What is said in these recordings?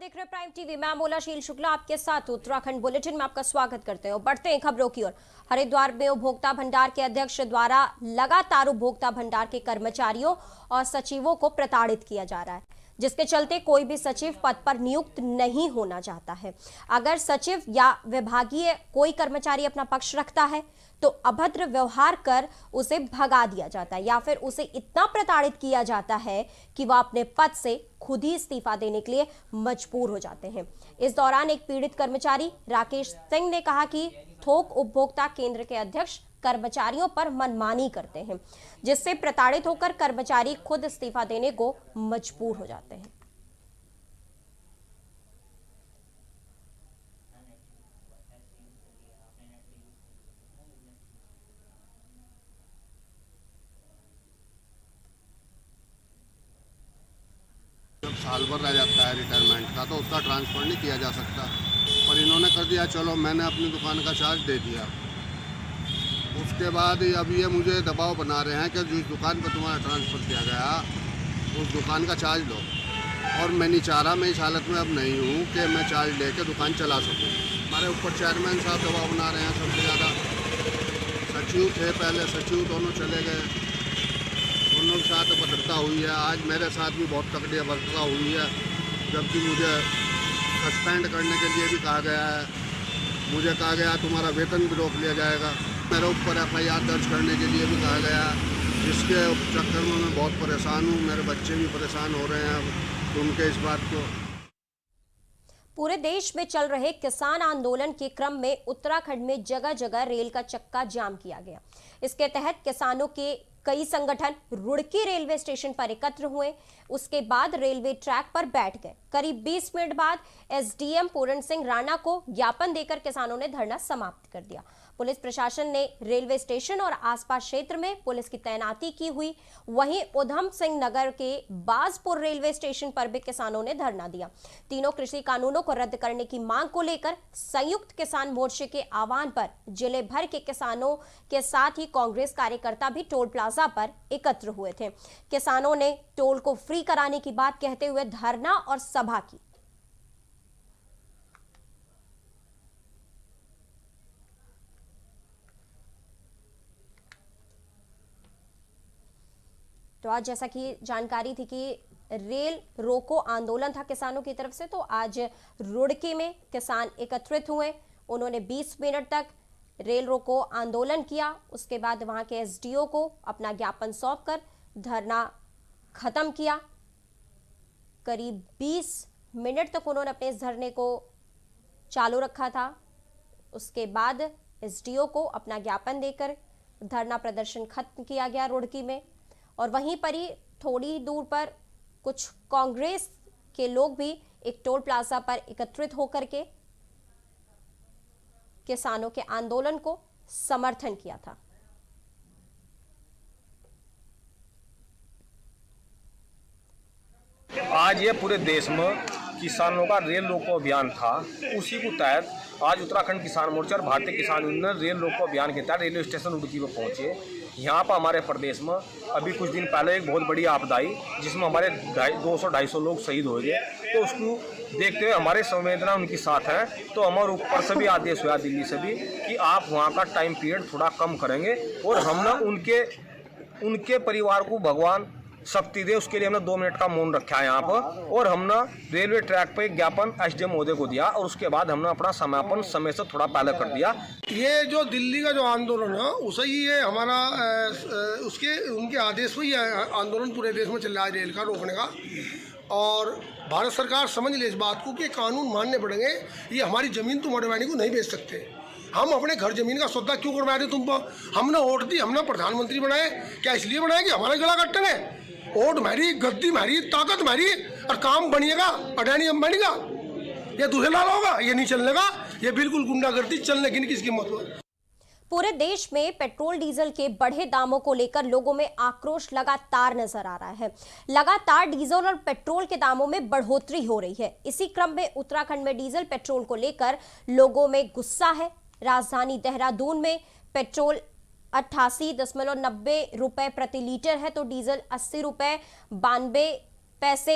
देख रहे prime TV. मैं मोलाशील शुक्ला आपके साथ उत्तराखंड बुलेटिन में आपका स्वागत करते हैं। बढ़ते हैं खबरों की ओर। हरिद्वार में उपभोक्ता भंडार के अध्यक्ष द्वारा लगातार उपभोक्ता भंडार के कर्मचारियों और सचिवों को प्रताड़ित किया जा रहा है, जिसके चलते कोई भी सचिव पद पर नियुक्त नहीं होना चाहता है। अगर सचिव या विभागीय कोई कर्मचारी अपना पक्ष रखता है तो अभद्र व्यवहार कर उसे भगा दिया जाता है या फिर उसे इतना प्रताड़ित किया जाता है कि वह अपने पद से खुद ही इस्तीफा देने के लिए मजबूर हो जाते हैं। इस दौरान एक पीड़ित कर्मचारी राकेश सिंह ने कहा कि थोक उपभोक्ता केंद्र के अध्यक्ष कर्मचारियों पर मनमानी करते हैं, जिससे प्रताड़ित होकर कर्मचारी खुद इस्तीफा देने को मजबूर हो जाते हैं। जब साल भर रह जाता है रिटायरमेंट का तो उसका ट्रांसफ़र नहीं किया जा सकता, पर इन्होंने कर दिया। चलो मैंने अपनी दुकान का चार्ज दे दिया, उसके बाद अब ये मुझे दबाव बना रहे हैं कि जिस दुकान पर तुम्हारा ट्रांसफ़र किया गया उस दुकान का चार्ज लो। और मैं नहीं चाह रहा, मैं इस हालत में अब नहीं हूँ कि मैं चार्ज लेकर दुकान चला सकूँ। हमारे ऊपर चेयरमैन साहब दबाव बना रहे हैं, सबसे ज़्यादा सचिव थे, पहले सचिव दोनों चले गए, दोनों के साथ भद्रता हुई है। आज मेरे साथ भी बहुत तकड़ी भद्रता हुई है, जबकि मुझे सस्पेंड करने के लिए भी कहा गया है। मुझे कहा गया तुम्हारा वेतन भी रोक लिया जाएगा। मेरे ऊपर FIR दर्ज करने के लिए भी कहा गया, जिसके चक्कर में मैं बहुत परेशान हूँ। मेरे बच्चे भी परेशान हो रहे हैं सुन के इस बात को। पूरे देश में चल रहे किसान आंदोलन के क्रम में उत्तराखंड में जगह जगह रेल का चक्का जाम किया गया। इसके तहत किसानों के कई संगठन रुड़की रेलवे स्टेशन पर एकत्र हुए, उसके बाद रेलवे ट्रैक पर बैठ गए। करीब 20 मिनट बाद SDM पूरण सिंह राणा को ज्ञापन देकर किसानों ने धरना समाप्त कर दिया। पुलिस प्रशासन ने रेलवे स्टेशन और आसपास क्षेत्र में पुलिस की तैनाती की हुई। वहीं उधम सिंह नगर के बाजपुर रेलवे स्टेशन पर भी किसानों ने धरना दिया। तीनों कृषि कानूनों को रद्द करने की मांग को लेकर संयुक्त किसान मोर्चे के आह्वान पर जिले भर के किसानों के साथ ही कांग्रेस कार्यकर्ता भी टोल प्लाजा पर एकत्र हुए थे। किसानों ने टोल को फ्री कराने की बात कहते हुए धरना और सभा की। तो आज जैसा कि जानकारी थी कि रेल रोको आंदोलन था किसानों की तरफ से, तो आज रुड़की में किसान एकत्रित हुए। उन्होंने 20 मिनट तक रेल रोको आंदोलन किया। उसके बाद वहां के SDO को अपना ज्ञापन सौंपकर धरना खत्म किया। करीब 20 मिनट तक उन्होंने अपने इस धरने को चालू रखा था। उसके बाद SDO को अपना ज्ञापन देकर धरना प्रदर्शन खत्म किया गया रुड़की में। और वहीं पर ही थोड़ी दूर पर कुछ कांग्रेस के लोग भी एक टोल प्लाजा पर एकत्रित होकर के किसानों के आंदोलन को समर्थन किया था। आज ये पूरे देश में किसानों का रेल रोको अभियान था, उसी को तहत आज उत्तराखंड किसान मोर्चा और भारतीय किसान यूनियन रेल रोको अभियान के तहत रेलवे स्टेशन रुड़की पर पहुंचे। यहाँ पर हमारे प्रदेश में अभी कुछ दिन पहले एक बहुत बड़ी आपदा आई, जिसमें हमारे 200-250 लोग शहीद हो गए। तो उसको देखते हुए हमारे संवेदना उनके साथ है। तो हमारे ऊपर से भी आदेश हुआ दिल्ली से भी कि आप वहाँ का टाइम पीरियड थोड़ा कम करेंगे और हमने उनके परिवार को भगवान शक्ति दे, उसके लिए हमने 2 मिनट का मौन रखा है यहाँ पर। और हमने रेलवे ट्रैक पर एक ज्ञापन SDM महोदय को दिया और उसके बाद हमने अपना समापन समय से थोड़ा पहले कर दिया। ये जो दिल्ली का जो आंदोलन है उसे ही ये हमारा उनके आदेश पर ही आंदोलन पूरे देश में चल रहा है रेल का रोकने का। और भारत सरकार समझ ले इस बात को कि कानून मानने पड़ेंगे। ये हमारी ज़मीन तुम अडवाणी को नहीं बेच सकते। हम अपने घर ज़मीन का सौदा क्यों करवा रहे तुम पर? हमने वोट दी, हमने प्रधानमंत्री बनाए, क्या इसलिए बनाए कि हमारा गला काटने? वोट मारी, गद्दी मारी, ताकत मारी और काम बनिएगा अडानी अंबानी का। ये दूसरे लाल होगा, ये नहीं चलने का। ये बिल्कुल गुंडागर्दी चलने की किसकी मत हो। पूरे देश में पेट्रोल डीजल के बढ़े दामों को लेकर लोगों में आक्रोश लगातार नजर आ रहा है। लगातार डीजल और पेट्रोल के दामों में बढ़ोतरी हो रही है। इसी क्रम में उत्तराखंड में डीजल पेट्रोल को लेकर लोगों में गुस्सा है। राजधानी देहरादून में पेट्रोल 88.90 रुपए प्रति लीटर है, तो डीजल 80 रुपए 92 पैसे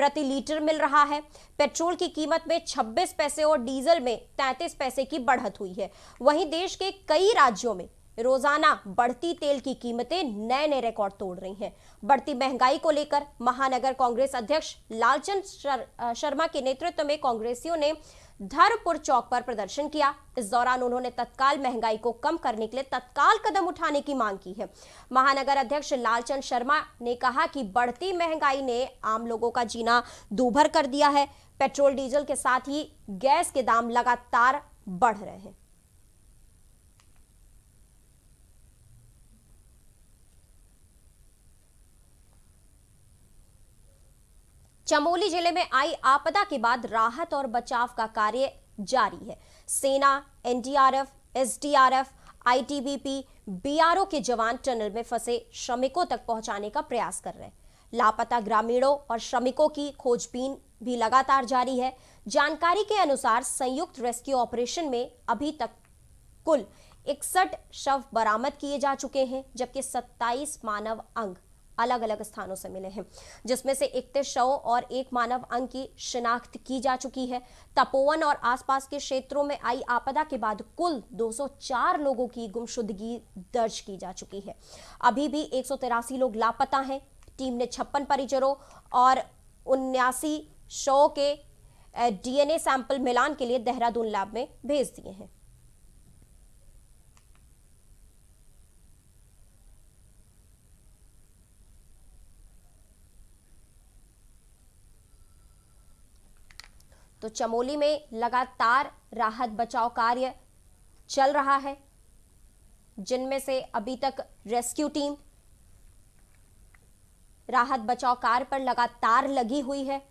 प्रति लीटर मिल रहा है। पेट्रोल की कीमत में 26 पैसे और डीजल में 33 पैसे की बढ़त हुई है। वहीं देश के कई राज्यों में रोजाना बढ़ती तेल की कीमतें नए नए रिकॉर्ड तोड़ रही हैं। बढ़ती महंगाई को लेकर महानगर कांग्रेस अध्यक्ष लालचंद शर्मा के नेतृत्व में कांग्रेसियों ने धरमपुर चौक पर प्रदर्शन किया। इस दौरान उन्होंने तत्काल महंगाई को कम करने के लिए तत्काल कदम उठाने की मांग की है। महानगर अध्यक्ष लालचंद शर्मा ने कहा कि बढ़ती महंगाई ने आम लोगों का जीना दूभर कर दिया है। पेट्रोल डीजल के साथ ही गैस के दाम लगातार बढ़ रहे हैं। चमोली जिले में आई आपदा के बाद राहत और बचाव का कार्य जारी है। सेना, एनडीआरएफ, एसडीआरएफ, आईटीबीपी, बीआरओ के जवान टनल में फंसे श्रमिकों तक पहुंचाने का प्रयास कर रहे हैं। लापता ग्रामीणों और श्रमिकों की खोजबीन भी लगातार जारी है। जानकारी के अनुसार संयुक्त रेस्क्यू ऑपरेशन में अभी तक कुल 61 शव बरामद किए जा चुके हैं, जबकि 27 मानव अंग अलग अलग स्थानों से मिले हैं, जिसमें से 31 शवों और 1 मानव अंग की शिनाख्त की जा चुकी है। तपोवन और आसपास के क्षेत्रों में आई आपदा के बाद कुल 204 लोगों की गुमशुदगी दर्ज की जा चुकी है। अभी भी 183 लोग लापता हैं। टीम ने 56 परिजनों और 79 शवों के डीएनए सैंपल मिलान के लिए देहरादून लैब में भेज दिए हैं। तो चमोली में लगातार राहत बचाव कार्य चल रहा है, जिनमें से अभी तक रेस्क्यू टीम राहत बचाव कार्य पर लगातार लगी हुई है।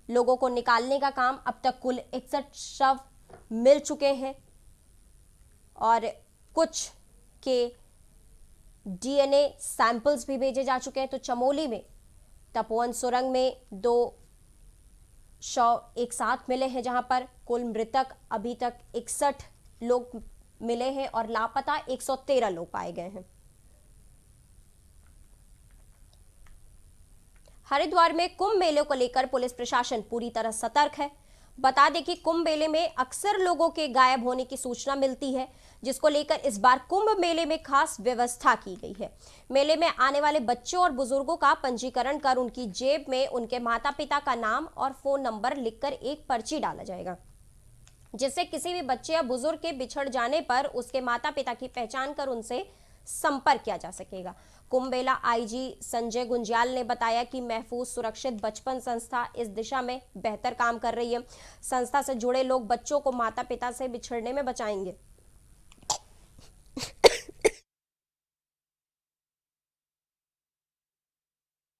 लोगों को निकालने का काम अब तक कुल 61 शव मिल चुके हैं और कुछ के डीएनए सैंपल्स भी भेजे जा चुके हैं। तो चमोली में तपोवन सुरंग में 2 शव एक साथ मिले हैं, जहां पर कुल मृतक अभी तक 61 लोग मिले हैं और लापता 113 लोग पाए गए हैं। हरिद्वार में कुंभ मेले को लेकर पुलिस प्रशासन पूरी तरह सतर्क है। बता दें कि कुंभ मेले में अक्सर लोगों के गायब होने की सूचना मिलती है, जिसको लेकर इस बार कुंभ मेले में खास व्यवस्था की गई है। मेले में आने वाले बच्चों और बुजुर्गों का पंजीकरण कर उनकी जेब में उनके माता पिता का नाम और फोन नंबर लिखकर एक पर्ची डाला जाएगा, जिससे किसी भी बच्चे या बुजुर्ग के बिछड़ जाने पर उसके माता पिता की पहचान कर उनसे संपर्क किया जा सकेगा। कुंभ मेला आईजी संजय गुंजियाल ने बताया कि महफूज सुरक्षित बचपन संस्था इस दिशा में बेहतर काम कर रही है। संस्था से जुड़े लोग बच्चों को माता पिता से बिछड़ने में बचाएंगे।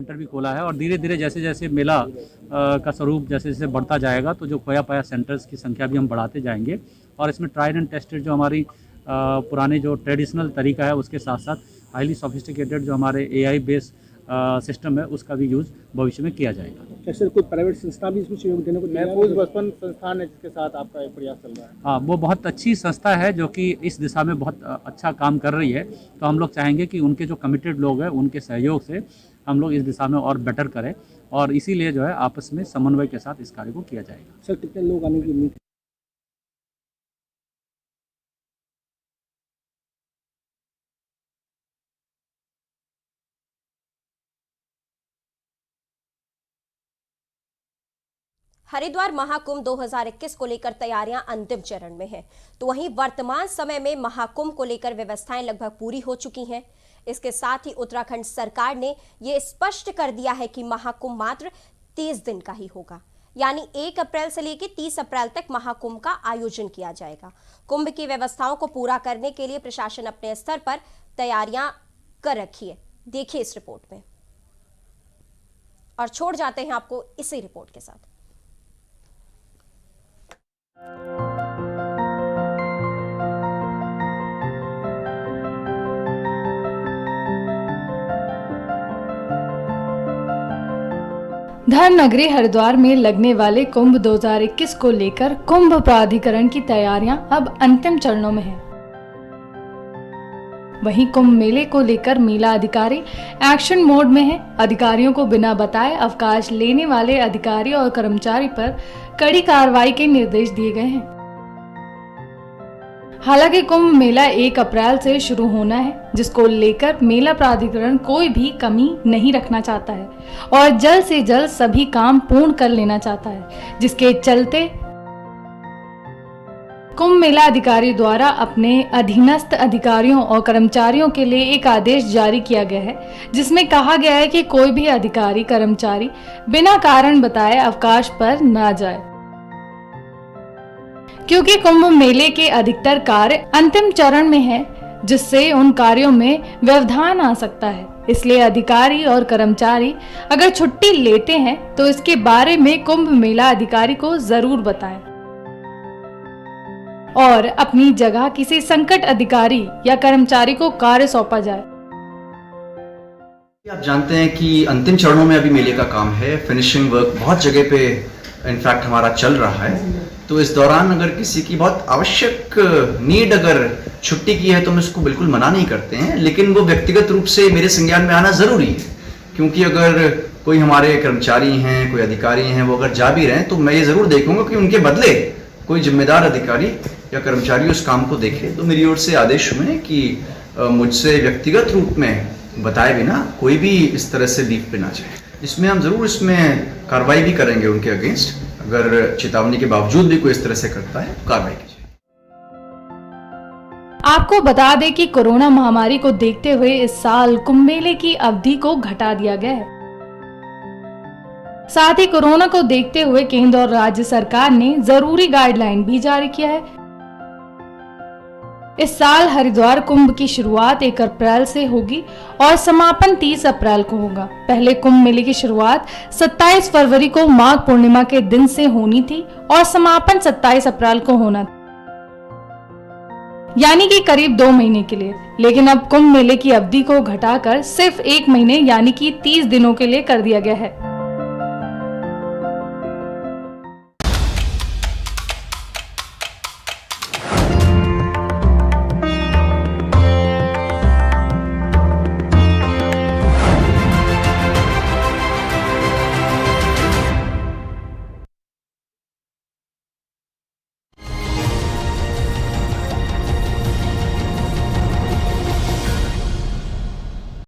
सेंटर भी खोला है और धीरे धीरे जैसे जैसे मेला का स्वरूप जैसे जैसे बढ़ता जाएगा तो जो खोया पाया सेंटर्स की संख्या भी हम बढ़ाते जाएंगे और इसमें ट्राइड एंड टेस्टेड जो हमारी पुराने जो ट्रेडिशनल तरीका है उसके साथ साथ हाईली सोफिस्टिकेटेड जो हमारे एआई बेस्ड सिस्टम है उसका भी यूज़ भविष्य में किया जाएगा। कैसे कोई प्राइवेट संस्था भी इसमें सहयोग देने को महफूज बचपन संस्थान है जिसके साथ आपका एक प्रयास चल रहा है? हाँ, वो बहुत अच्छी संस्था है जो कि इस दिशा में बहुत अच्छा काम कर रही है। तो हम लोग चाहेंगे कि उनके जो कमिटेड लोग हैं उनके सहयोग से हम लोग इस दिशा में और बेटर करें और इसीलिए जो है आपस में समन्वय के साथ इस कार्य को किया जाएगा। सर कितने लोग आने की उम्मीद? हरिद्वार महाकुंभ 2021 को लेकर तैयारियां अंतिम चरण में हैं। तो वहीं वर्तमान समय में महाकुंभ को लेकर व्यवस्थाएं लगभग पूरी हो चुकी हैं। इसके साथ ही उत्तराखंड सरकार ने यह स्पष्ट कर दिया है कि महाकुंभ मात्र 30 दिन का ही होगा, यानी 1 अप्रैल से लेकर 30 अप्रैल तक महाकुंभ का आयोजन किया जाएगा। कुंभ की व्यवस्थाओं को पूरा करने के लिए प्रशासन अपने स्तर पर तैयारियां कर रखी है। देखिए इस रिपोर्ट में, और छोड़ जाते हैं आपको इसी रिपोर्ट के साथ। धर्मनगरी हरिद्वार में लगने वाले कुंभ 2021 को लेकर कुंभ प्राधिकरण की तैयारियां अब अंतिम चरणों में है। वहीं कुंभ मेले को लेकर मेला अधिकारी एक्शन मोड में है। अधिकारियों को बिना बताए अवकाश लेने वाले अधिकारी और कर्मचारी पर कड़ी कार्रवाई के निर्देश दिए गए हैं। हालांकि कुंभ मेला 1 अप्रैल से शुरू होना है, जिसको लेकर मेला प्राधिकरण कोई भी कमी नहीं रखना चाहता है और जल्द से जल्द सभी काम पूर्ण कर लेना चाहता है, जिसके चलते कुंभ मेला अधिकारी द्वारा अपने अधीनस्थ अधिकारियों और कर्मचारियों के लिए एक आदेश जारी किया गया है, जिसमें कहा गया है कि कोई भी अधिकारी कर्मचारी बिना कारण बताए अवकाश पर न जाए, क्योंकि कुंभ मेले के अधिकतर कार्य अंतिम चरण में है, जिससे उन कार्यों में व्यवधान आ सकता है। इसलिए अधिकारी और कर्मचारी अगर छुट्टी लेते हैं तो इसके बारे में कुंभ मेला अधिकारी को जरूर बताएं और अपनी जगह किसी संकट अधिकारी या कर्मचारी को कार्य सौंपा जाए। आप जानते हैं कि अंतिम चरणों में अभी मेले का काम है। फिनिशिंग वर्क बहुत जगह पे इनफैक्ट हमारा चल रहा है। तो इस दौरान अगर किसी की बहुत आवश्यक नीड अगर छुट्टी की है तो हम इसको बिल्कुल मना नहीं करते हैं, लेकिन वो व्यक्तिगत रूप से मेरे संज्ञान में आना ज़रूरी है, क्योंकि अगर कोई हमारे कर्मचारी हैं, कोई अधिकारी हैं, वो अगर जा भी रहे हैं तो मैं ये ज़रूर देखूंगा कि उनके बदले कोई जिम्मेदार अधिकारी या कर्मचारी उस काम को देखे। तो मेरी ओर से आदेश हुए कि मुझसे व्यक्तिगत रूप में बताए बिना कोई भी इस तरह से लीव पे ना जाए। इसमें हम ज़रूर इसमें कार्रवाई भी करेंगे उनके अगेंस्ट। अगर चेतावनी के बावजूद भी कोई इस तरह से करता है तो कार्रवाई कीजिए। आपको बता दें कि कोरोना महामारी को देखते हुए इस साल कुंभ मेले की अवधि को घटा दिया गया है। साथ ही कोरोना को देखते हुए केंद्र और राज्य सरकार ने जरूरी गाइडलाइन भी जारी किया है। इस साल हरिद्वार कुंभ की शुरुआत 1 अप्रैल से होगी और समापन 30 अप्रैल को होगा। पहले कुंभ मेले की शुरुआत 27 फरवरी को माघ पूर्णिमा के दिन से होनी थी और समापन 27 अप्रैल को होना था, यानी कि करीब 2 महीने के लिए। लेकिन अब कुंभ मेले की अवधि को घटाकर सिर्फ 1 महीने यानी कि 30 दिनों के लिए कर दिया गया है।